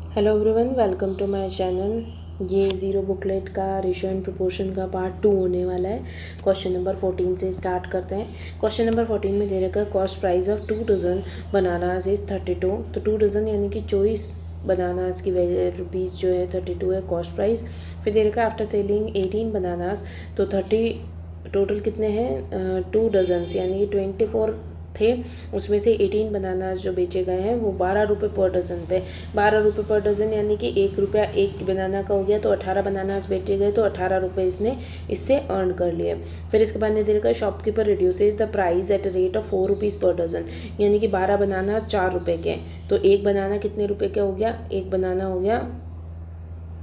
Hello everyone, welcome to my channel. ये zero booklet का ratio and proportion का part 2 होने वाला है। क्वेश्चन नंबर 14 से स्टार्ट करते हैं। क्वेश्चन नंबर 14 में दे रखा है cost price of 2 dozen bananas is 32। तो 2 डजन यानी कि 24 बनानाज की रुपीज़ जो है 32 है कॉस्ट प्राइस। फिर दे रखा है आफ्टर सेलिंग 18 बनानाज, तो 30 टोटल कितने हैं 2 डजन्स यानी कि 24 थे, उसमें से 18 बनानास जो बेचे गए हैं वो 12 रुपये पर डज़न पे। 12 रुपये पर डज़न यानी कि 1 रुपया एक बनाना का हो गया, तो 18 बनानास बेचे गए तो 18 रुपये इसने इससे अर्न कर लिए। फिर इसके बाद ने देखा shopkeeper reduces the price at rate of 4 rupees पर डज़न, यानी कि 12 बनानास 4 रुपये के, तो एक बनाना कितने रुपये का हो गया, एक बनाना हो गया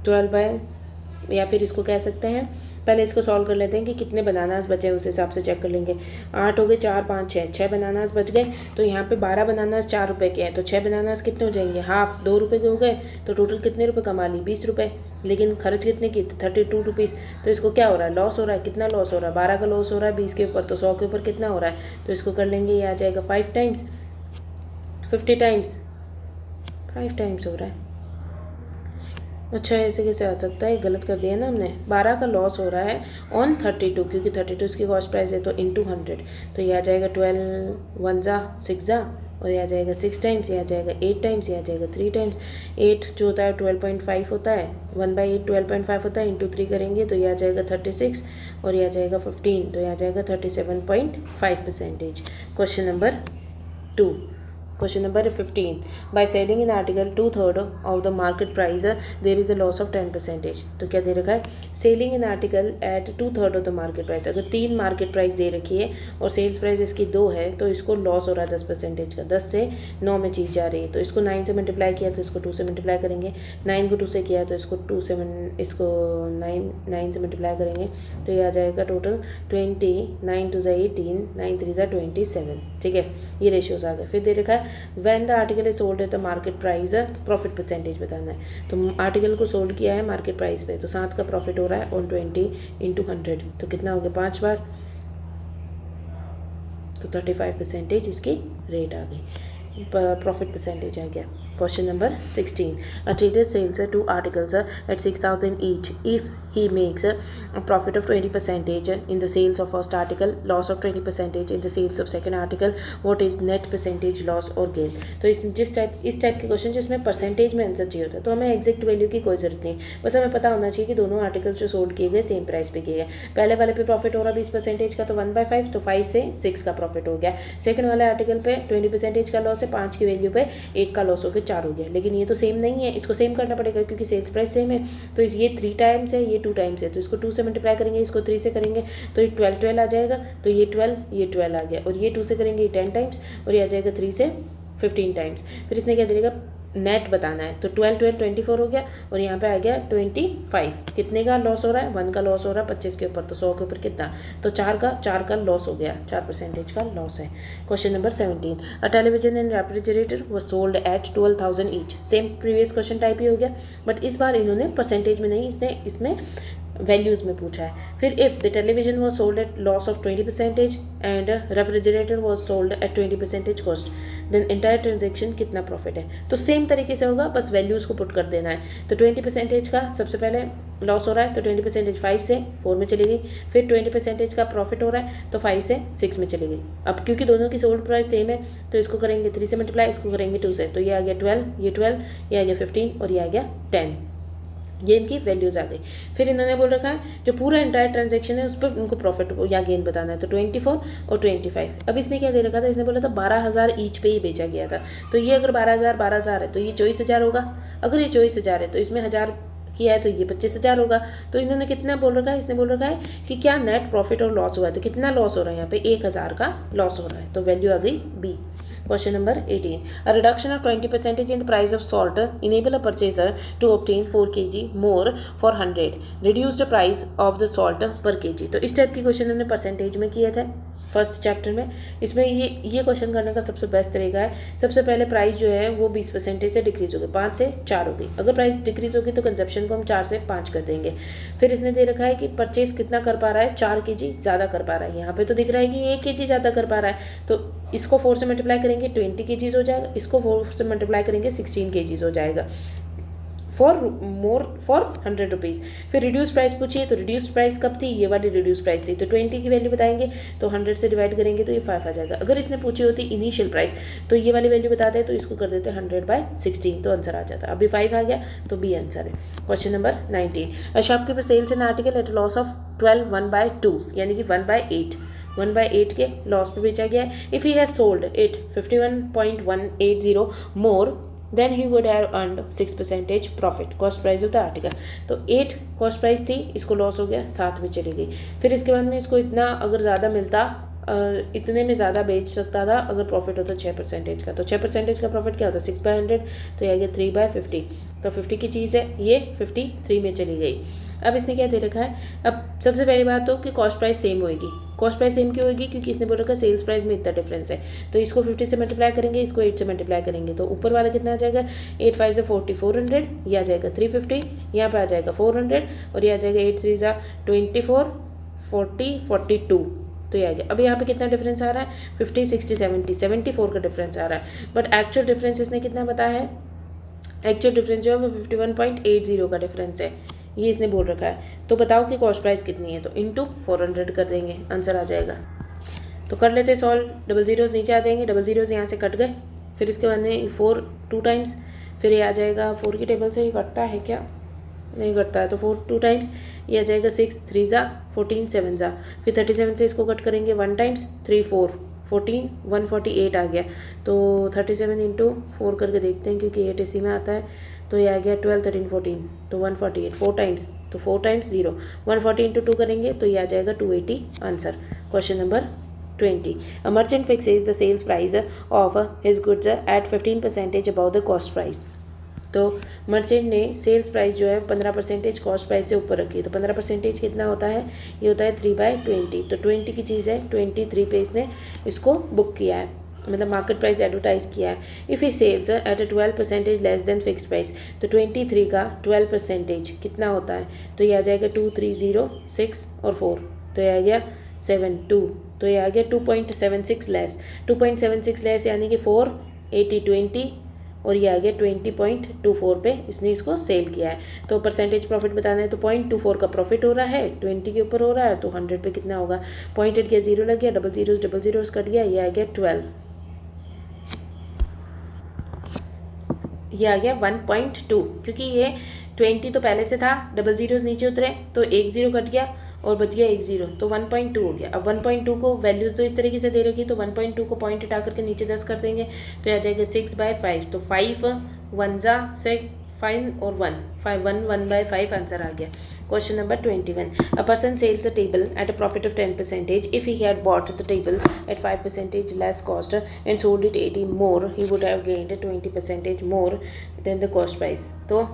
12 बाय, या फिर इसको कह सकते हैं, पहले इसको सॉल्व कर लेते हैं कि कितने बनानास बचे उस हिसाब से चेक कर लेंगे। 8 हो गए, 4 5 6, 6 बनानास बच गए। तो यहाँ पे 12 बनानास 4 रुपये के हैं, तो 6 बनानास कितने हो जाएंगे, हाफ 2 रुपये के हो गए। तो टोटल कितने रुपये कमा ली, 20 रुपये। लेकिन खर्च कितने की, 32 रुपीज़। तो इसको क्या हो रहा है, लॉस हो रहा है। कितना लॉस हो रहा है, 12 का लॉस हो रहा है 20 के ऊपर, तो 100 के ऊपर कितना हो रहा है। तो इसको कर लेंगे, ये आ जाएगा 5 टाइम्स, 50 टाइम्स, 5 टाइम्स हो रहा है। अच्छा, ऐसे कैसे आ सकता है, गलत कर दिया ना हमने। 12 का लॉस हो रहा है ऑन 32, क्योंकि 32 इसकी कॉस्ट प्राइस है, तो इंटू 100। तो ये आ जाएगा 12 1 जा 6 जा, और ये आ जाएगा 6 टाइम्स, ये आ जाएगा 8 टाइम्स, ये आ जाएगा 3 टाइम्स। 8 जो होता है 12.5 होता है, 1/8 12.5 होता है, इंटू 3 करेंगे तो ये आ जाएगा 36, और ये आ जाएगा 15, तो ये आ जाएगा 37.5%। Question number 2। Question number 15. By selling in article 2/3 of the market price, there is a loss of 10%. तो क्या दे रखा है, selling an article at 2/3 of the market price. अगर 3 मार्केट प्राइस दे रखी है और सेल्स प्राइस इसकी 2 है, तो इसको लॉस हो रहा है 10% का। 10 से 9 में चीज़ जा रही है, तो इसको 9 से मल्टीप्लाई किया तो इसको 2 से मल्टीप्लाई करेंगे। 9 को 2 से किया तो इसको 2 से इसको 9 से मल्टीप्लाई करेंगे, तो ये आ जाएगा टोटल 20, 9 2 18, 9 3 27। ठीक है, ये रेशियोज आ गए। फिर दे रखा है when the article is sold at the market price, profit percentage बताना है। तो आर्टिकल को सोल्ड किया है मार्केट प्राइस पे, तो 7 का प्रॉफिट हो रहा है ऑन 20 इंटू 100, तो कितना हो गया 5 बार, तो 35% इसकी रेट आ गई, प्रॉफिट परसेंटेज आ गया। Question number 16. A trader sells 2 articles at 6,000 each. If he makes a profit of 20% in the sales of first article, loss of 20% in the sales of second article, what is net percentage loss or gain? तो इस type के question जिसमें percentage में answer चाहिए होता है, तो हमें एग्जैक्ट वैल्यू की कोई जरूरत नहीं, बस हमें पता होना चाहिए कि दोनों आर्टिकल्स जो सोल्ड किए गए सेम प्राइस पे किए गए। पहले वाले पे प्रॉफिट हो रहा 20% का, तो 1/5, तो 5 से 6 का प्रॉफिट हो गया। सेकंड वाले आर्टिकल पे 20% का लॉस है, 5 की वैल्यू पे 1 का लॉस हो गया, 4 हो गया। लेकिन ये तो सेम नहीं है, इसको सेम करना पड़ेगा क्योंकि सेल्स प्राइस सेम है। तो ये 3 टाइम्स है, ये 2 टाइम्स है, तो इसको 2 से मल्टीप्लाई करेंगे, इसको 3 से करेंगे तो ये 12 आ जाएगा, तो ये 12 आ गया, और ये 2 से करेंगे ये 10 टाइम्स, और ये आ जाएगा 3 से 15 टाइम्स। फिर इसने क्या देगा, नेट बताना है, तो 12 24 हो गया, और यहाँ पे आ गया 25। कितने का लॉस हो रहा है, 1 का लॉस हो रहा है 25 के ऊपर, तो 100 के ऊपर कितना, तो 4 का लॉस हो गया, 4% का लॉस है। Question number 17. A television and refrigerator वो sold at 12,000 each. Same previous question type ही हो गया, बट इस बार इन्होंने परसेंटेज में नहीं, इसमें वैल्यूज़ में पूछा है। फिर if the television was sold at loss of 20% and refrigerator was sold at 20% cost, then entire transaction कितना प्रॉफिट है। तो सेम तरीके से होगा, बस वैल्यूज़ को पुट कर देना है। तो 20% का सबसे पहले लॉस हो रहा है, तो 20% 5 से 4 में चली गई। फिर 20% का प्रॉफिट हो रहा है, तो 5 से 6 में चली गई। अब क्योंकि दोनों की सोल्ड प्राइस सेम है, तो इसको करेंगे 3 से मल्टीप्लाई, इसको करेंगे 2 से, तो ये आ गया 12, ये 12, ये आ गया 15, और ये आ गया 10। ये इनकी वैल्यूज़ आ गई। फिर इन्होंने बोल रखा है जो पूरा एंटायर ट्रांजैक्शन है उस पर उनको प्रॉफिट या गेन बताना है, तो 24 और 25। अब इसने क्या दे रखा था, इसने बोला था 12,000 ईच पे ही बेचा गया था। तो ये अगर 12,000 है, तो ये 24,000 होगा। अगर ये 24,000 है, तो इसमें 1,000 किया है, तो ये 25,000 होगा। तो इन्होंने कितना बोल रखा है, इसने बोल रखा है कि क्या नेट प्रॉफिट और लॉस हुआ है, तो कितना लॉस हो रहा है, यहाँ पे 1,000 का लॉस हो रहा है, तो वैल्यू आ गई B. Question number 18. A reduction of 20% in the price of salt enable a purchaser to obtain 4 kg more for 100. Reduce the price of the salt per kg. तो इस टाइप के क्वेश्चन हमने percentage में किए थे first chapter में। इसमें ये क्वेश्चन करने का सबसे बेस्ट तरीका है, सबसे पहले प्राइस जो है वो 20% से डिक्रीज हो गई, 5 से 4 हो गई। अगर प्राइस डिक्रीज होगी तो कंजप्शन को हम 4 से 5 कर देंगे। फिर इसने दे रखा है कि परचेज कितना कर पा रहा है, 4 kg ज़्यादा कर पा रहा है। यहाँ पे तो दिख रहा है कि 1 kg ज़्यादा कर पा रहा है, तो इसको 4 से मल्टीप्लाई करेंगे 20 kg हो जाएगा, इसको 4 से मल्टीप्लाई करेंगे 16 kg हो जाएगा। For more for 100 rupees. फिर रिड्यूस प्राइस पूछिए, तो रिड्यूस प्राइस कब थी, ये वाली रिड्यूस प्राइस थी, तो 20 की वैल्यू बताएंगे, तो 100 से डिवाइड करेंगे तो ये 5 आ जाएगा। अगर इसने पूछी होती इनिशियल प्राइस, तो ये वाली वैल्यू बताते हैं, तो इसको कर देते 100/16, तो आंसर आ जाता। अभी 5 आ गया, तो बी आंसर है। Question number 19, a shopkeeper sells an article at loss of 12 1/2, यानी कि 1/8 1/8 के लॉस पे बेचा गया है। If he has sold it 51.180 more, then he would have earned 6% profit. Cost price of the article, तो 8 कॉस्ट प्राइस थी, इसको लॉस हो गया, 7 में चली गई। फिर इसके बाद में इसको इतना अगर ज़्यादा मिलता, इतने में ज़्यादा बेच सकता था अगर प्रॉफिट होता 6% का, तो 6% का प्रॉफिट क्या होता, 6/100, तो ये आ गया 3/50। तो 50 की चीज़ है, ये 53 में चली गई। अब इसने क्या दे रखा है, अब सबसे पहली बात तो कि कॉस्ट प्राइस सेम होएगी। कॉस्ट प्राइस सेम क्यों होगी, क्योंकि इसने बोल रखा है सेल्स प्राइस में इतना डिफरेंस है, तो इसको 50 से मल्टीप्लाई करेंगे, इसको 8 से मल्टीप्लाई करेंगे, तो ऊपर वाला कितना आ जाएगा, 8 5 से 40 400, ये आ जाएगा 350, यहाँ पे आ जाएगा 400, और ये आ जाएगा 8 3 24 40 42, तो ये आ गया। अब यहाँ पे कितना डिफरेंस आ रहा है, 50 60 70 74 का डिफरेंस आ रहा है, बट एक्चुअल डिफरेंस इसने कितना बताया है, एक्चुअल डिफरेंस जो है वो 51.80 का डिफरेंस है, ये इसने बोल रखा है। तो बताओ कि कॉस्ट प्राइस कितनी है, तो इंटू 400 कर देंगे, आंसर आ जाएगा। तो कर लेते सॉल्व, डबल ज़ीरोज़ नीचे आ जाएंगे, डबल ज़ीरोज़ यहाँ से कट गए, फिर इसके बाद में 4 2 टाइम्स, फिर ये आ जाएगा 4 की टेबल से ही कटता है क्या, नहीं कटता है, तो 4 2 टाइम्स, ये आ जाएगा 6 3 14 7 फिर 37 से इसको कट करेंगे 1 टाइम्स, 3 4 14 148 आ गया। तो 37 इंटू 4 करके देखते हैं, क्योंकि 8 इसी में आता है, तो ये आ गया 12 13 14, तो 148 4 टाइम्स, तो 4 टाइम्स 0, 140 इंटू 2 करेंगे तो ये आ जाएगा 280 answer. Question number 20, a merchant fixes the sales price of his goods at 15% above the cost price. तो मर्चेंट ने सेल्स प्राइस जो है 15% कॉस्ट प्राइस से ऊपर रखी है, तो 15% कितना होता है, ये होता है 3/20, तो 20 की चीज़ है 23 पे इसने इसको बुक किया है, मतलब मार्केट प्राइस एडवर्टाइज किया है। If he sells at a 12% less than fix price, तो 23 का 12% कितना होता है, तो ये आ जाएगा 2 3 0 6 और 4, तो ये आ गया 7 2, तो ये आ गया 2.76 लेस, 2.76 लेस यानी कि 4 80 20, और ये आ गया 20.24 पे इसने इसको सेल किया है। तो परसेंटेज प्रॉफिट बताना है, तो 0.24 का प्रॉफिट हो रहा है, 20 के ऊपर हो रहा है, तो 100 पे कितना होगा, 0.8 गया 0 लग गया, डबल ज़ीरोज़ कट गया, ये आ गया 12, ये आ गया 1.2, क्योंकि ये 20 तो पहले से था, डबल ज़ीरोज़ नीचे उतरे तो 1 0 कट गया और बच गया 1 0, तो 1.2 हो गया। अब 1.2 को वैल्यूज़ तो इस तरीके से दे रखी, तो 1.2 को पॉइंट हटा करके नीचे 10 कर देंगे, तो आ जाएगा 6/5, तो 5 1 से 5 और 1 5 1 1/5 आंसर आ गया। Question number 21, a person sells a table at a profit of 10%. If he had bought the table at 5% less cost and sold it 80 more, he would have gained 20% more than the cost price. तो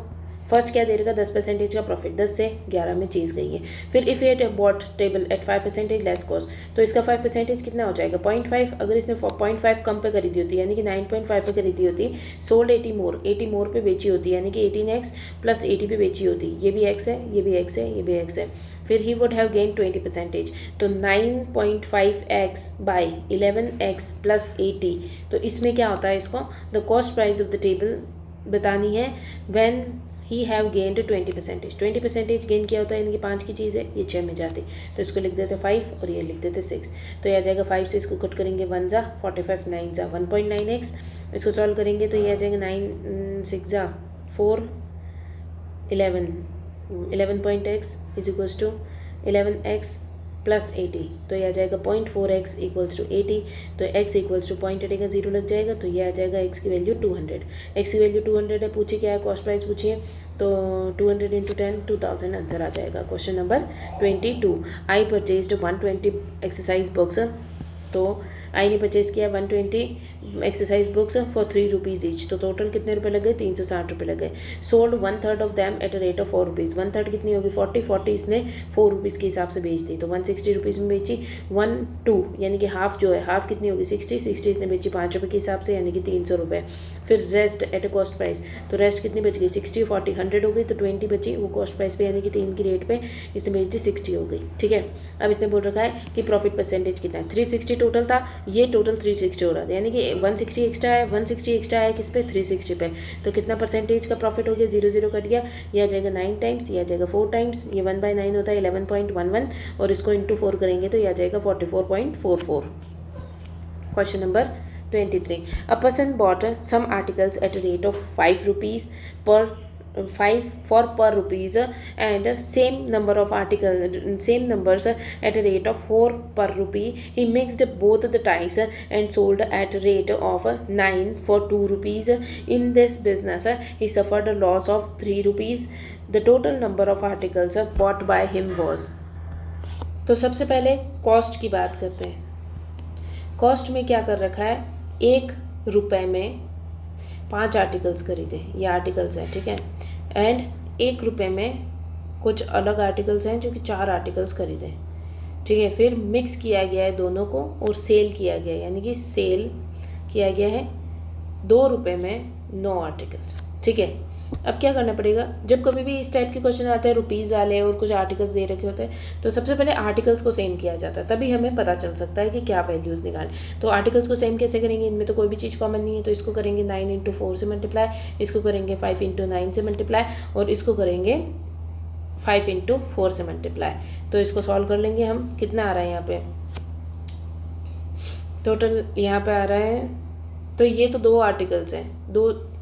first क्या दे रखा, 10% का profit, 10 से 11 में चीज़ गई है। फिर if at bought table at 5% less cost, तो इसका 5% कितना हो जाएगा, 0.5। अगर इसने 0.5 कम पे खरीदी होती यानी कि 9.5 पे खरीदी होती, सोल्ड 80 मोर पे बेची होती, यानी कि 18x प्लस 80 पे बेची होती, ये भी x है, ये भी x है, ये भी x है, फिर ही वुड हैव गेन 20%, तो 9.5x बाई 11x प्लस 80, तो इसमें क्या होता है, इसको the cost price of the table बतानी है when he have gained 20%। 20% gain किया होता है, यानी कि 5 की चीज़ है, ये 6 में जाती, तो इसको लिख देते 5 और ये लिख देते 6, तो ये आ जाएगा 5 से इसको कट करेंगे 1 45 9 1.9x, इसको सॉल्व करेंगे तो ये आ जाएगा 9 6 4 11 11.x is equals to 11x plus 80, तो ये आ जाएगा 0.4x इक्वल्स टू 80, तो x इक्वल्स टू 0.80 का 0 लग जाएगा, तो ये आ जाएगा x की वैल्यू 200, x की वैल्यू 200 है, पूछिए क्या है कॉस्ट प्राइस पूछिए, तो 200 इंटू 10 2000 आंसर आ जाएगा। क्वेश्चन नंबर 22, आई परचेज्ड 120 एक्सरसाइज बुक्स, तो आई ने परचेज किया 120 exercise books for 3 rupees each, तो टोटल कितने रुपए लगे, 360 रुपये लगे। Sold 1/3 of them at a rate of 4 rupees, 1/3 कितनी होगी 40 इसने 4 रुपीज़ के हिसाब से बेच दी, तो 160 रुपीज़ में बेची। 1/2 यानी कि हाफ जो है, हाफ कितनी होगी 60 इसने बेची 5 रुपये के हिसाब से, यानी कि 300 रुपये। फिर rest at a cost price, तो रेस्ट कितनी बच गई 60, 40, 100 हो गई, तो 20 बची वो कॉस्ट प्राइस पे यानी कि 3 की रेट पे इसने बेच दी 60 हो गई। ठीक है, अब इसने बोल रखा है कि प्रॉफिट परसेंटेज कितना है, 360 टोटल था, ये टोटल 360 हो रहा था, यानी कि 160 एक्स्ट्रा है, 160 एक्स्ट्रा है किस पे 360 पे, तो कितना परसेंटेज का प्रॉफिट हो गया, 0 कट गया, ये आ जाएगा 9 टाइम्स, ये आ जाएगा 4 टाइम्स, ये 1/9 होता है 11.11 और इसको इंटू 4 करेंगे तो ये आ जाएगा 44.44। Question number 23, a person bought some articles at a rate of 5 rupees per 5 for per rupees and same number of articles, same numbers at a rate of 4 per rupee. He mixed both the types and sold at a rate of 9 for 2 rupees. In this business he suffered a loss of 3 rupees. The total number of articles bought by him was। तो सबसे पहले cost की बात करते हैं। Cost में क्या कर रखा है, 1 रुपये में 5 आर्टिकल्स खरीदे, ये आर्टिकल्स हैं, ठीक है, एंड 1 रुपये में कुछ अलग आर्टिकल्स हैं जो कि 4 आर्टिकल्स खरीदे, ठीक है, फिर मिक्स किया गया है दोनों को और सेल किया गया है, यानी कि सेल किया गया है 2 रुपये में 9 आर्टिकल्स। ठीक है, अब क्या करना पड़ेगा, जब कभी भी इस टाइप के क्वेश्चन आते हैं रुपीज़ वाले और कुछ आर्टिकल्स दे रखे होते हैं, तो सबसे पहले आर्टिकल्स को सेम किया जाता है, तभी हमें पता चल सकता है कि क्या वैल्यूज़ निकालें। तो आर्टिकल्स को सेम कैसे करेंगे, इनमें तो कोई भी चीज़ कॉमन नहीं है, तो इसको करेंगे 9 × 4 से मल्टीप्लाई, इसको करेंगे 5 × 9 से मल्टीप्लाई और इसको करेंगे 5 × 4 से मल्टीप्लाई। तो इसको सॉल्व कर लेंगे हम, कितना आ रहा है यहाँ पे टोटल, यहाँ पे आ रहा है, तो ये तो 2 आर्टिकल्स हैं,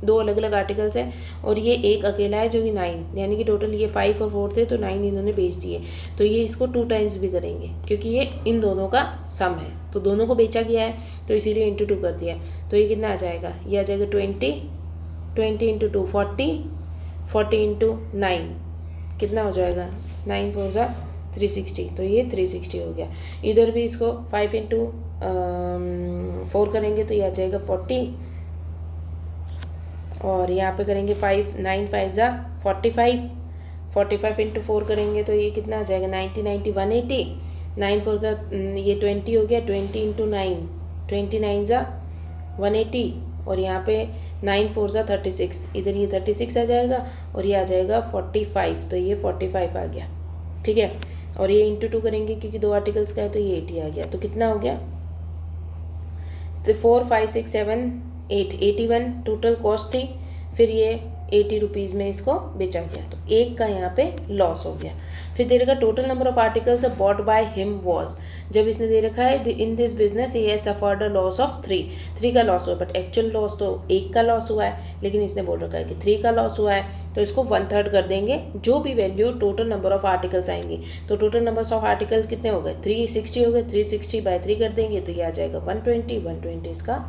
दो अलग अलग आर्टिकल्स हैं और ये एक अकेला है जो कि 9, यानी कि टोटल ये 5 और 4 थे तो 9 इन्होंने बेच दिए, तो ये इसको 2 टाइम्स भी करेंगे क्योंकि ये इन दोनों का सम है, तो दोनों को बेचा गया है तो इसीलिए इंटू 2 कर दिया। तो ये कितना आ जाएगा, ये आ जाएगा 20 × 2 40 40 × 9 कितना हो जाएगा, 9 4 ज़ा 360, तो ये 360 हो गया। इधर भी इसको 5 × 4 करेंगे तो ये आ जाएगा 40 और यहाँ पे करेंगे 5 9 5 ज़ा 45 45 × 4 करेंगे तो ये कितना आ जाएगा 90 90 180 9 4 ज़ा ये 20 हो गया, 20 × 9 29 ज़ा 180 और यहाँ पे 9 4 ज़ा 36, इधर ये 36 आ जाएगा और ये आ जाएगा 45, तो ये 45 आ गया। ठीक है, और ये इंटू 2 करेंगे क्योंकि 2 आर्टिकल्स का है तो ये 80 आ गया। तो कितना हो गया, तो 4 5 6 7 8 81 टोटल कॉस्ट थी, फिर ये 80 रुपीज़ में इसको बेचा गया, तो 1 का यहाँ पे लॉस हो गया। फिर दे रखा total number of articles bought by him was, जब इसने दे रखा है in this business he has suffered a loss of 3 का लॉस हुआ, बट एक्चुअल लॉस तो 1 का लॉस हुआ है, लेकिन इसने बोल रखा है कि 3 का लॉस हुआ है, तो इसको 1/3 कर देंगे, जो भी value total number of articles आएंगी। तो टोटल नंबर ऑफ आर्टिकल कितने हो गए, 360 हो गए, 360/3 कर देंगे तो ये आ जाएगा 120 इसका,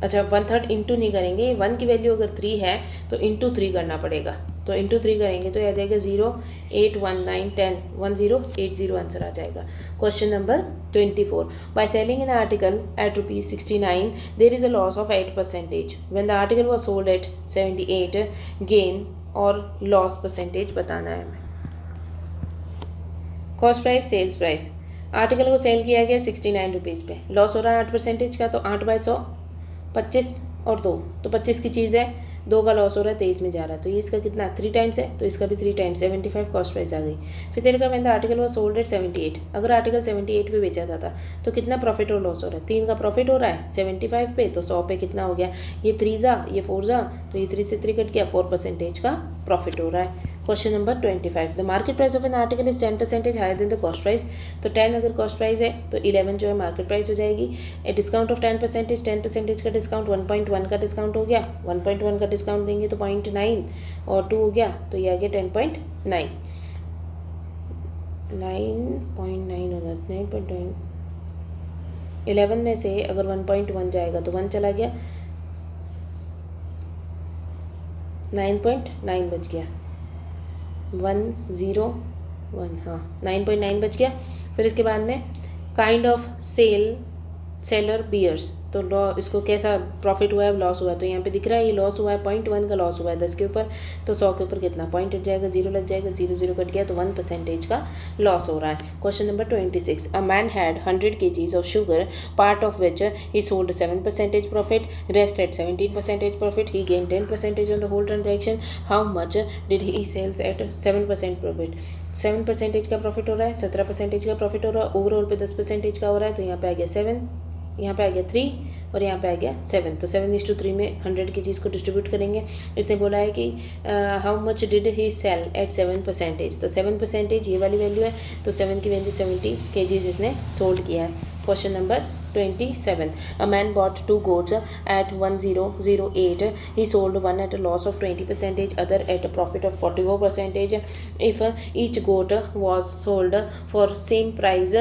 अच्छा 1/3 इंटू नहीं करेंगे, 1 की वैल्यू अगर 3 है तो इंटू 3 करना पड़ेगा, तो इंटू 3 करेंगे तो आ जाएगा 0 8 1 9 10 1080 आंसर आ जाएगा। Question number 24, by selling an article at ₹69 there is a loss of 8%, when the article was sold at 78 gain और लॉस परसेंटेज बताना है हमें। Cost price sales price, article को सेल किया गया 69 रुपीज़ पे, लॉस हो रहा है 8% का, तो 8/100 25 और 2, तो 25 की चीज़ है, 2 का लॉस हो रहा है 23 में जा रहा है, तो ये इसका कितना 3 टाइम्स है, तो इसका भी 3 टाइम्स 75 कॉस्ट प्राइस आ गई। फिर तेरे का मैंने आर्टिकल वो सोल्ड एट 78, अगर आर्टिकल 78 पे बेचा था तो कितना प्रॉफिट और लॉस हो रहा है, 3 का प्रॉफिट हो रहा है 75 पे, तो 100 पे कितना हो गया, ये 3 ज़ा ये 4 ज़ा, तो ये 3 से 3 कट गया, 4% का प्रॉफिट हो रहा है। Question number 25, the market price of an article is 10% higher than the cost price, तो 10 अगर कॉस्ट प्राइस है तो 11 जो है मार्केट प्राइस हो जाएगी। ए डिस्काउंट ऑफ 10% का डिस्काउंट 1.1 का डिस्काउंट हो गया, 1.1 का डिस्काउंट देंगे तो 0.9 और 2 हो गया, तो ये आ गया 10.9 9.9 होगा 9.9, 11 में से अगर 1.1 जाएगा तो 1 चला गया, 9.9 बच गया, 101 हाँ 9.9 बच गया। फिर इसके बाद में काइंड ऑफ सेलर बियर्स, तो इसको कैसा प्रॉफिट हुआ है, लॉस हुआ है, तो यहाँ पे दिख रहा है ये लॉस हुआ है, 0.1 का लॉस हुआ है 10 के ऊपर, तो 100 के ऊपर कितना पॉइंट हट जाएगा, 0 लग जाएगा, 0 0 कट गया, तो 1% का लॉस हो रहा है। Question number 26, a man had 100 kgs of sugar, part of which he sold 7% profit, rest at 17% profit, he gain 10% on the whole transaction, how much did he sells at 7% profit. 7% का profit हो रहा है, 17% का profit हो रहा है, overall पे 10% का हो रहा है, तो यहाँ पे आ गया 7, यहाँ पे आ गया 3 और यहाँ पे आ गया 7, तो 7:3 में 100 की चीज़ को डिस्ट्रीब्यूट करेंगे। इसने बोला है कि how much did he sell at 7%, तो 7% ये वाली वैल्यू है, तो 7 की वैल्यू 70 kgs इसने सोल्ड किया है। Question number 27, a man bought 2 goats at 1008, he sold one at a loss of 20%, other at a profit of 44%. If each goat was sold for same price,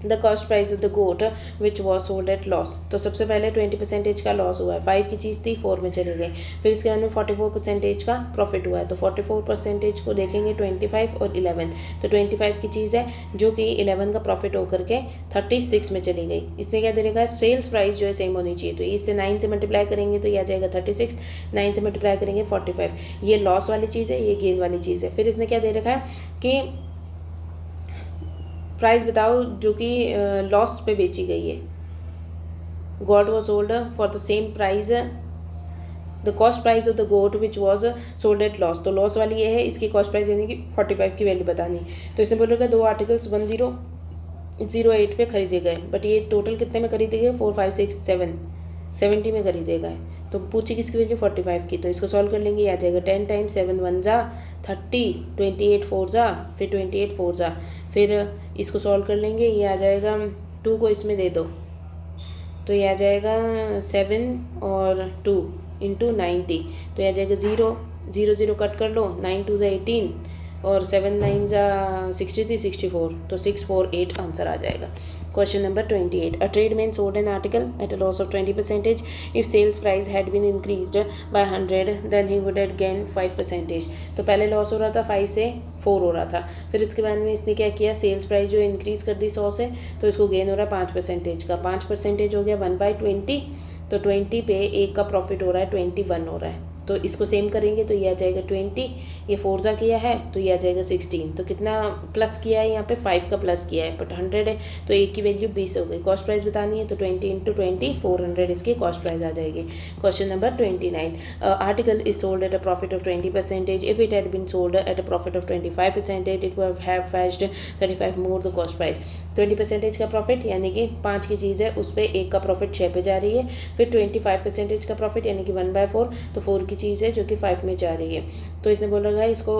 the cost price of the goat which was sold at loss, तो सबसे पहले 20% का loss हुआ है, 5 की चीज़ थी 4 में चली गई, फिर इसके बाद में 44% का प्रॉफिट हुआ है, तो 44% को देखेंगे 25 और 11, तो 25 की चीज़ है जो कि 11 का प्रॉफिट होकर के 36 में चली गई। इसमें क्या दे रखा है, सेल्स प्राइस जो है सेम होनी चाहिए, तो इससे 9 से मल्टीप्लाई करेंगे तो ये आ जाएगा 36, 9 से मल्टीप्लाई करेंगे 45, ये लॉस वाली चीज़ है, ये गेन वाली चीज़ है। फिर इसने क्या दे रखा है कि प्राइस बताओ जो कि लॉस पे बेची गई है, goat was sold for the same price, the cost price of the goat which was sold at loss, तो लॉस वाली ये है, इसकी कॉस्ट प्राइस यानी कि 45 की वैल्यू बतानी, तो इसमें बोलेगा 2 आर्टिकल्स 1008 पे खरीदे गए, बट ये टोटल कितने में खरीदे गए, 4 5 6 7 70 में खरीदे गए, तो पूछी किसकी वैल्यू 45 की, तो इसको सॉल्व कर लेंगे, आ जाएगा 10 टाइम्स 7 1 जा 30, 28 4 जा, फिर 28 4 जा, फिर इसको सॉल्व कर लेंगे, ये आ जाएगा 2 को इसमें दे दो, तो ये आ जाएगा 7 और 2 इंटू 90, तो ये आ जाएगा 0 0 0 कट कर लो, 9 2 ज़ा 18 और 7 9 ज़ा 63 64, तो 648 आंसर आ जाएगा। Question number 28, a tradesman sold an article at a loss of 20%, if sales price had been increased by 100 then he would have gain 5%, तो पहले लॉस हो रहा था 5 से 4 हो रहा था, फिर इसके बाद में इसने क्या किया, सेल्स प्राइस जो इंक्रीज़ कर दी 100 से, तो इसको गेन हो रहा है 5% का, 5% हो गया 1/20, तो 20 पे 1 का प्रॉफिट हो रहा है 21 हो रहा है, तो इसको सेम करेंगे तो ये आ जाएगा 20, ये 4 जा किया है तो ये आ जाएगा 16, तो कितना प्लस किया है, यहाँ पे 5 का प्लस किया है, बट 100 है तो 1 की वैल्यू 20 हो गई, कॉस्ट प्राइस बतानी है तो 20 इंटू 20 400 इसकी कॉस्ट प्राइस आ जाएगी। Question number 29, article is sold at a profit of 20%, if it had been sold at a profit of 25%, it would have fetched 35 more the cost price. 20% का profit यानी कि 5 की चीज़ है उस पर 1 का प्रॉफिट 6 पे जा रही है, फिर 25% का प्रॉफिट यानी कि 1/4, तो 4 की चीज़ है जो कि 5 में जा रही है, तो इसने बोला है इसको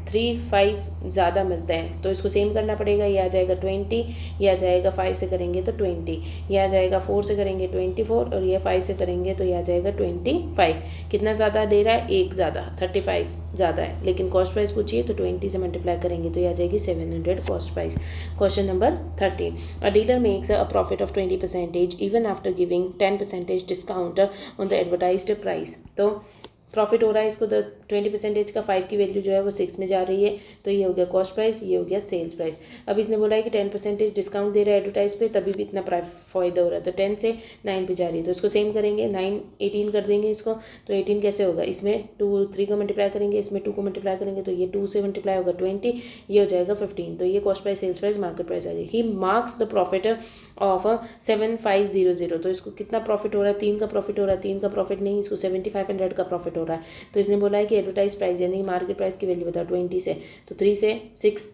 3 5 ज़्यादा मिलते हैं, तो इसको सेम करना पड़ेगा, ये आ जाएगा 20, ये आ जाएगा 5 से करेंगे तो 20, ये आ जाएगा 4 से करेंगे 24 और ये 5 से करेंगे तो ये आ जाएगा 25। कितना ज़्यादा दे रहा है, 1 ज़्यादा, 35 ज़्यादा है, लेकिन कॉस्ट प्राइस पूछिए तो 20 से मल्टीप्लाई करेंगे तो ये आ जाएगी 700 cost price. Question number 30, a dealer makes a profit of 20% even after giving 10% discount on the advertised price, तो प्रॉफिट हो रहा है इसको 20% का, 5 की वैल्यू जो है वो 6 में जा रही है, तो ये हो गया कॉस्ट प्राइस, ये हो गया सेल्स प्राइस। अब इसने बोला है कि 10% डिस्काउंट दे रहा है एडवर्टाइज पे, तभी भी इतना फ़ायदा हो रहा है, तो 10 से 9 पे जा रही है, तो इसको सेम करेंगे, 9 18 कर देंगे इसको, तो 18 कैसे होगा, इसमें 2 3 को मल्टीप्लाई करेंगे, इसमें 2 को मल्टीप्लाई करेंगे, तो ये 2 से मल्टीप्लाई होगा 20, ये हो जाएगा 15, तो ये cost price sales price market price आ गई। He marks the profit of 7500, तो इसको कितना प्रॉफिट हो रहा है, 3 का प्रॉफिट हो रहा है, 3 का प्रॉफिट नहीं, इसको 7500 का प्रॉफिट हो रहा है, तो इसने बोला है कि एडवर्टाइज प्राइस यानी मार्केट प्राइस की वैल्यू बताओ 20 से, तो 3 से 6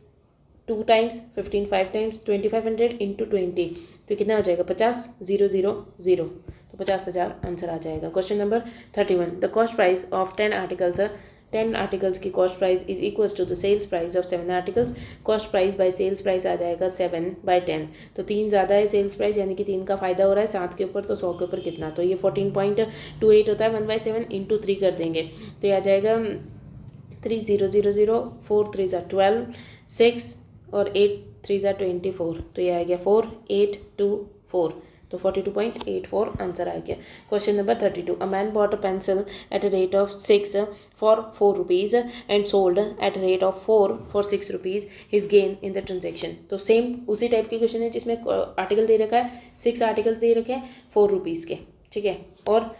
2 टाइम्स 15 5 टाइम्स 2500 इंटू 20, तो कितना हो जाएगा 50 0 0 0, तो 50,000 आंसर आ जाएगा। Question number 31, the cost price of 10 articles 10 articles की cost price is equal to the sales price of 7 articles, cost price by sales price आ जाएगा 7/10, तो 3 ज़्यादा है सेल्स प्राइस यानी कि 3 का फ़ायदा हो रहा है 7 के ऊपर, तो 100 के ऊपर कितना, तो ये 14.28 होता है, 1/7 इंटू 3 कर देंगे तो ये आ जाएगा 3 0 0 0 4 3 ज़ा 12 6 और 8 3 ज़ा 24, तो ये आ गया 4 8 2 4, तो 42.84 आंसर आ गया। Question number 32, a man bought a pencil at a rate of 6 for 4 rupees and sold at rate of 4 for 6 rupees, his gain in the transaction. तो सेम उसी टाइप की क्वेश्चन है जिसमें आर्टिकल दे रखा है, 6 आर्टिकल्स दे रखे हैं 4 रुपीज़ के, ठीक है, और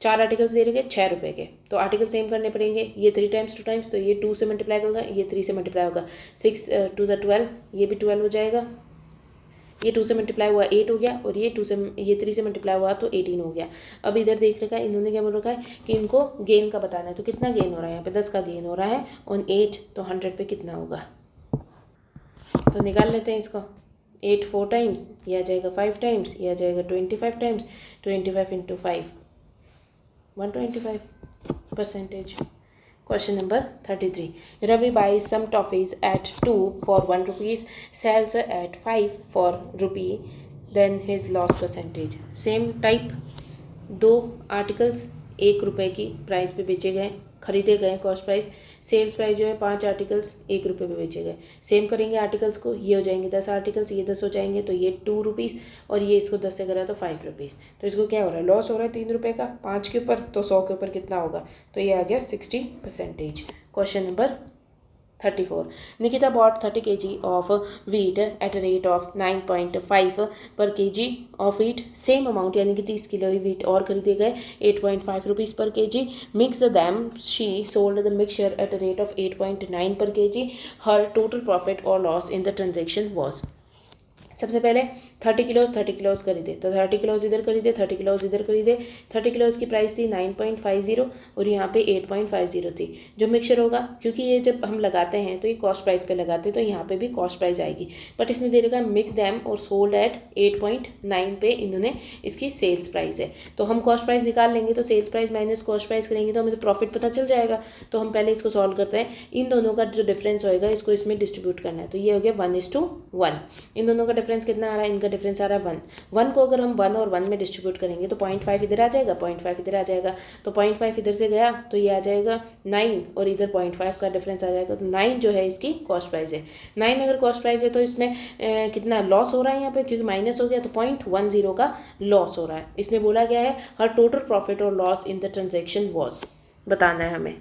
4 आर्टिकल्स दे रखे 6 रुपये के। तो आर्टिकल सेम करने पड़ेंगे, ये 3 टाइम्स 2 टाइम्स, तो ये 2 से मल्टीप्लाई होगा, ये 3 से मल्टीप्लाई होगा, 6 2 ज़ा 12, ये भी 12 हो जाएगा, ये 2 से मल्टीप्लाई हुआ 8 हो गया, और ये 3 से मल्टीप्लाई हुआ तो 18 हो गया। अब इधर देख रखा है, इन्होंने क्या बोल रखा है कि इनको गेन का बताना है। तो कितना गेन हो रहा है यहाँ पे, 10 का गेन हो रहा है ऑन 8, तो 100 पे कितना होगा, तो निकाल लेते हैं इसको। 8 4 टाइम्स, यह आ जाएगा 5 टाइम्स, यह आ जाएगा 25 times, 25 into 5 125%. Question number 33. Ravi buys some toffees at 2 for 1 rupees, sells at 5 for rupee, then his loss percentage. Same type, 2 articles 1 रुपये की प्राइस पे बेचे गए, खरीदे गए, कॉस्ट प्राइस, सेल्स प्राइस जो है 5 आर्टिकल्स 1 रुपये पे बेचे गए। सेम करेंगे आर्टिकल्स को, ये हो जाएंगे 10 आर्टिकल्स, ये 10 हो जाएंगे, तो ये 2 रुपीज़, और ये इसको 10 से करा तो 5 रुपीज़। तो इसको क्या हो रहा है, लॉस हो रहा है 3 रुपये का 5 के ऊपर, तो 100 के ऊपर कितना होगा, तो ये आ गया 60%। Question number 34. Nikita bought 30 kg of wheat at a rate of 9.5 per kg of wheat. Same amount यानी कि 30 किलो wheat और खरीदे गए 8.5 रुपीज़ पर kg. Mix them. She sold the mixture at a rate of 8.9 per kg. Her total profit or loss in the transaction was. सबसे पहले 30 kilos खरीदे, तो 30 किलोज़ इधर खरीदे, 30 किलोज़ इधर खरीदे। 30 किलोज़ की प्राइस थी 9.50 और यहाँ पे 8.50 थी। जो मिक्सचर होगा, क्योंकि ये जब हम लगाते हैं तो ये कॉस्ट प्राइस पे लगाते हैं, तो यहाँ पे भी कॉस्ट प्राइस आएगी, बट इसने दे रखा मिक्स दैम और सोल्ड एट 8.9 पे इन्होंने इसकी सेल्स प्राइस है। तो हम कॉस्ट प्राइस निकाल लेंगे, तो sales price minus cost price करेंगे तो हमें तो प्रॉफिट पता चल जाएगा। तो हम पहले इसको सॉल्व करते हैं, इन दोनों का जो डिफरेंस होएगा इसको इसमें डिस्ट्रीब्यूट करना है। तो ये हो गया 1:1। इन दोनों का डिफरेंस कितना आ रहा है, इनका डिफरेंस आ रहा है 1 को अगर हम 1 और 1 में डिस्ट्रीब्यूट करेंगे तो 0.5 इधर आ जाएगा, 0.5 इधर आ जाएगा, तो 0.5 इधर से गया तो ये आ जाएगा 9 और इधर 0.5 का डिफरेंस आ जाएगा। तो 9 जो है इसकी कॉस्ट प्राइस है। 9 अगर कॉस्ट प्राइस है तो इसमें कितना लॉस हो रहा है यहाँ पे, क्योंकि माइनस हो गया तो 0.10 का लॉस हो रहा है। इसने बोला गया है हर टोटल प्रॉफिट और loss in the transaction was बताना है हमें।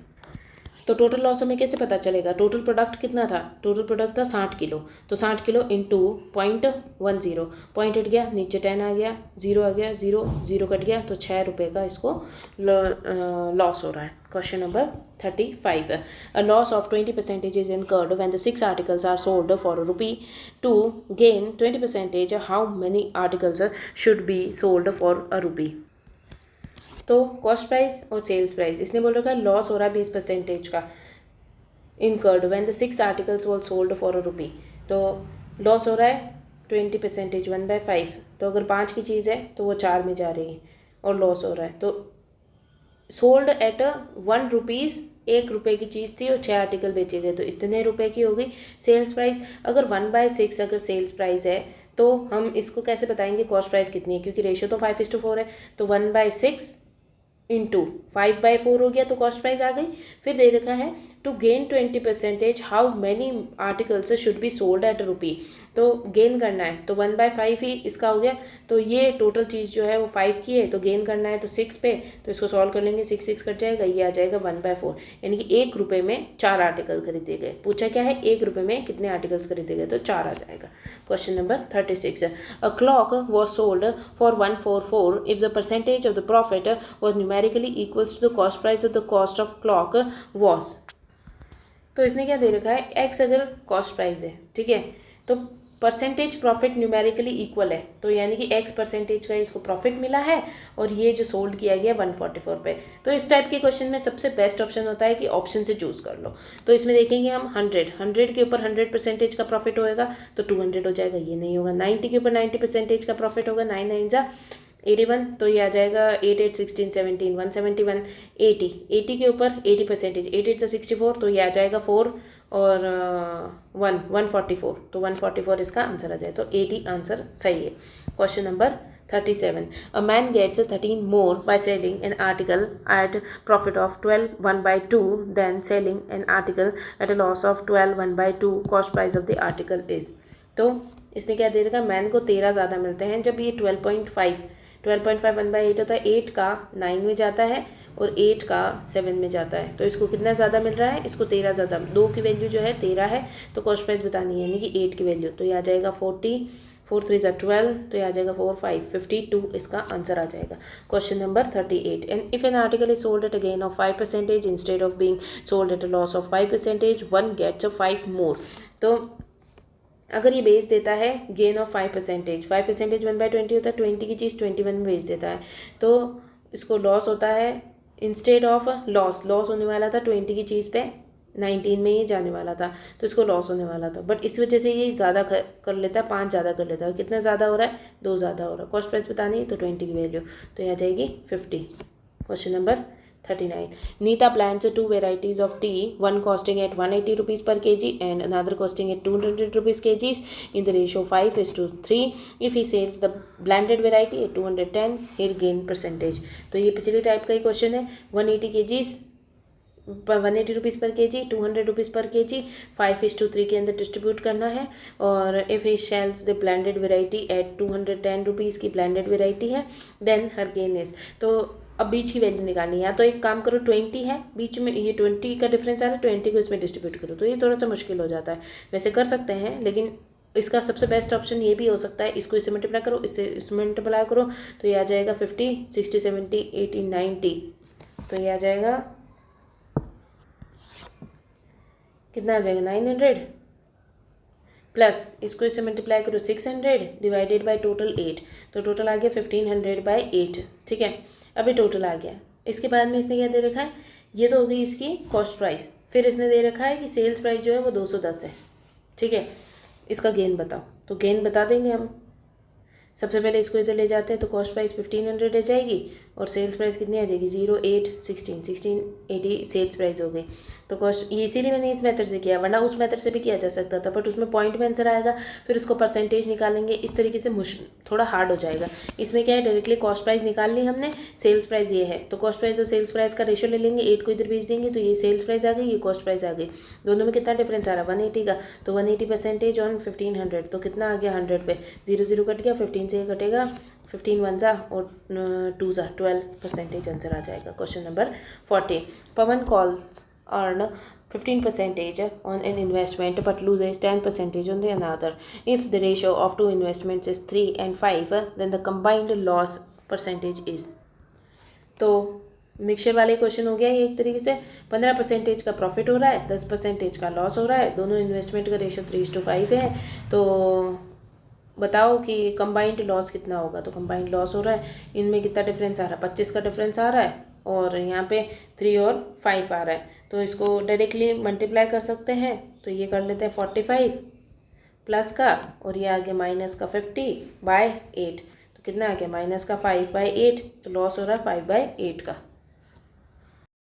तो टोटल लॉस हमें कैसे पता चलेगा, टोटल प्रोडक्ट कितना था, टोटल प्रोडक्ट था 60 किलो, तो 60 किलो इंटू 0.10, पॉइंट हट गया, नीचे 10 आ गया, 0 आ गया, 0 कट गया, तो 6 रुपये का इसको लॉस हो रहा है। Question number 35. A loss of 20% is incurred when the 6 articles are sold for ₹1. To gain 20%, how many articles should be sold for ₹1? तो कॉस्ट प्राइस और सेल्स प्राइस, इसने बोल रखा है लॉस हो रहा है 20% का incurred when the 6 articles was sold for ₹1। तो लॉस हो रहा है 20%, 1/5। तो अगर 5 की चीज़ है तो वो 4 में जा रही है और लॉस हो रहा है। तो सोल्ड एट 1 रुपीज़, 1 रुपये की चीज़ थी और 6 आर्टिकल बेचे गए, तो इतने रुपए की हो गई सेल्स प्राइस। अगर 1/6 अगर सेल्स प्राइस है तो हम इसको कैसे बताएंगे कॉस्ट प्राइस कितनी है, क्योंकि रेशियो तो 5:4 है। तो 1/6 इंटू 5/4 हो गया, तो कॉस्ट प्राइस आ गई। फिर दे रखा है to gain 20%, how many articles should be sold at ₹1। तो गेन करना है तो 1/5 ही इसका हो गया। तो ये टोटल चीज़ जो है वो 5 की है, तो गेन करना है तो 6 पे, तो इसको सॉल्व कर लेंगे, 6 कट जाएगा, ये आ जाएगा 1/4, यानी कि 1 रुपये में 4 आर्टिकल खरीदे गए। पूछा क्या है, 1 रुपये में कितने आर्टिकल्स खरीदे गए, तो 4 आ जाएगा। Question number 36. A clock was sold for 144 if the percentage of the profit was numerically equals to the cost price of the cost of clock was. तो इसने क्या दे रखा है, एक्स अगर कॉस्ट प्राइस है, ठीक है, तो परसेंटेज प्रॉफिट न्यूमेरिकली इक्वल है, तो यानी कि एक्स परसेंटेज का इसको प्रॉफिट मिला है और ये जो सोल्ड किया गया 144 पे। तो इस टाइप के क्वेश्चन में सबसे बेस्ट ऑप्शन होता है कि ऑप्शन से चूज़ कर लो। तो इसमें देखेंगे हम 100 के ऊपर 100% का प्रॉफिट होएगा तो 200 हो जाएगा, ये नहीं होगा। 90 के ऊपर 90% का प्रॉफिट होगा, 9 9 जा 81, तो ये आ जाएगा 8 8 16 17 171। 80 के ऊपर 80%, 8 8 64, तो ये आ जाएगा 4 और 144, तो 144 इसका आंसर आ जाए, तो 80 आंसर सही है। Question number 37. A man gets 13 more by selling an article at profit of 12 1/2 than selling an article at a loss of 12 1/2. Cost price of the article is. तो इसने क्या दे रखा है, मैन को 13 ज़्यादा मिलते हैं जब ये 12.5 1/8 होता है, 8 का 9 में जाता है और 8 का 7 में जाता है, तो इसको कितना ज़्यादा मिल रहा है, इसको 13 ज़्यादा, 2 की वैल्यू जो है 13 है तो कॉस्ट प्राइस बतानी है, यानी कि 8 की वैल्यू, तो ये आ जाएगा 40, 4 3 12, तो ये आ जाएगा 4 5 52, इसका आंसर आ जाएगा। Question number 38, and if an article is sold at a gain of 5% instead of being sold at a loss of 5%, one gets 5 more. तो अगर ये बेच देता है गेन ऑफ 5%, 5% 1/20 होता है, 20 की चीज़ 21 में बेच देता है, तो इसको लॉस होता है, इंस्टेड ऑफ लॉस होने वाला था 20 की चीज़ पे 19 में ये जाने वाला था, तो इसको लॉस होने वाला था, बट इस वजह से ये ज़्यादा कर लेता है, 5 ज़्यादा कर लेता है, कितना ज़्यादा हो रहा है, 2 ज़्यादा हो रहा है, कॉस्ट प्राइस बतानी है तो 20 की वैल्यू, तो ये आ जाएगी 50। Question number 39, Nita plants 2 varieties of tea, one costing at 180 rupees per kg and another costing at 200 rupees kgs in the ratio 5:3. If he sells the blended variety at 210, he'll gain percentage. तो ये पिछले type का ही question है, 180 kgs 180 rupees पर के जी, 200 rupees पर के जी, 5:3 के अंदर डिस्ट्रीब्यूट करना है, और if he sells the blended variety at 210 rupees की ब्लेंडेड वेराइटी है, देन हर गेन इज, तो अब बीच की वैल्यू निकालनी है, या तो एक काम करो 20 है बीच में, ये 20 का डिफरेंस आ रहा है, 20 को इसमें डिस्ट्रीब्यूट करो, तो ये थोड़ा सा मुश्किल हो जाता है, वैसे कर सकते हैं, लेकिन इसका सबसे बेस्ट ऑप्शन ये भी हो सकता है, इसको इससे मल्टीप्लाई करो, इससे मल्टीप्लाई करो, तो ये आ जाएगा 50 60 70 80 90, तो ये आ जाएगा कितना आ जाएगा 900 प्लस इसको इससे मल्टीप्लाई करो 600 डिवाइडेड बाय टोटल 8, तो टोटल आ गया 1500/8। ठीक है, अभी टोटल आ गया, इसके बाद में इसने क्या दे रखा है, ये तो हो गई इसकी कॉस्ट प्राइस, फिर इसने दे रखा है कि सेल्स प्राइस जो है वो 210 है। ठीक है, इसका गेन बताओ, तो गेन बता देंगे हम, सबसे पहले इसको इधर ले जाते हैं, तो कॉस्ट प्राइस 1500 आ जाएगी और सेल्स प्राइस कितनी आ जाएगी 0 8 16 1680 सेल्स प्राइस हो गई, तो कॉस्ट, ये इसीलिए मैंने इस मेथड से किया, वरना उस मेथड से भी किया जा सकता था, बट उसमें पॉइंट में आंसर आएगा, फिर उसको परसेंटेज निकालेंगे, इस तरीके से थोड़ा हार्ड हो जाएगा। इसमें क्या है, डायरेक्टली कॉस्ट प्राइस निकाल ली हमने, सेल्स प्राइस ये है, तो कॉस्ट प्राइस और सेल्स प्राइस का रेशियो ले लेंगे, 8 को इधर भेज देंगे, तो ये सेल्स प्राइस आ गई, ये कॉस्ट प्राइस आ गई, दोनों में कितना डिफरेंस आ रहा है 180 का, तो 180% ऑन 1500, तो कितना आ गया 100 पे, 0 0 कट गया, 15 से कटेगा, 15 1 जा और 2 जा 12% आंसर आ जाएगा। Question number 40, Pawan calls earn 15% on an investment but loses 10% on the another. If the ratio of two investments is 3 and 5, then the combined loss percentage is. तो मिक्सचर वाले क्वेश्चन हो गया ये एक तरीके से, 15% का प्रॉफिट हो रहा है, 10% का लॉस हो रहा है, दोनों इन्वेस्टमेंट का रेशियो 3:5 है, तो बताओ कि कंबाइंड लॉस कितना होगा, तो कंबाइंड लॉस हो रहा है, इनमें कितना डिफरेंस आ रहा है 25 का डिफरेंस आ रहा है, और यहाँ पे 3 और 5 आ रहा है, तो इसको डायरेक्टली मल्टीप्लाई कर सकते हैं, तो ये कर लेते हैं 45 प्लस का, और ये आ गया माइनस का 50/8, तो कितना आ गया माइनस का 5/8, तो लॉस हो रहा है 5/8 का।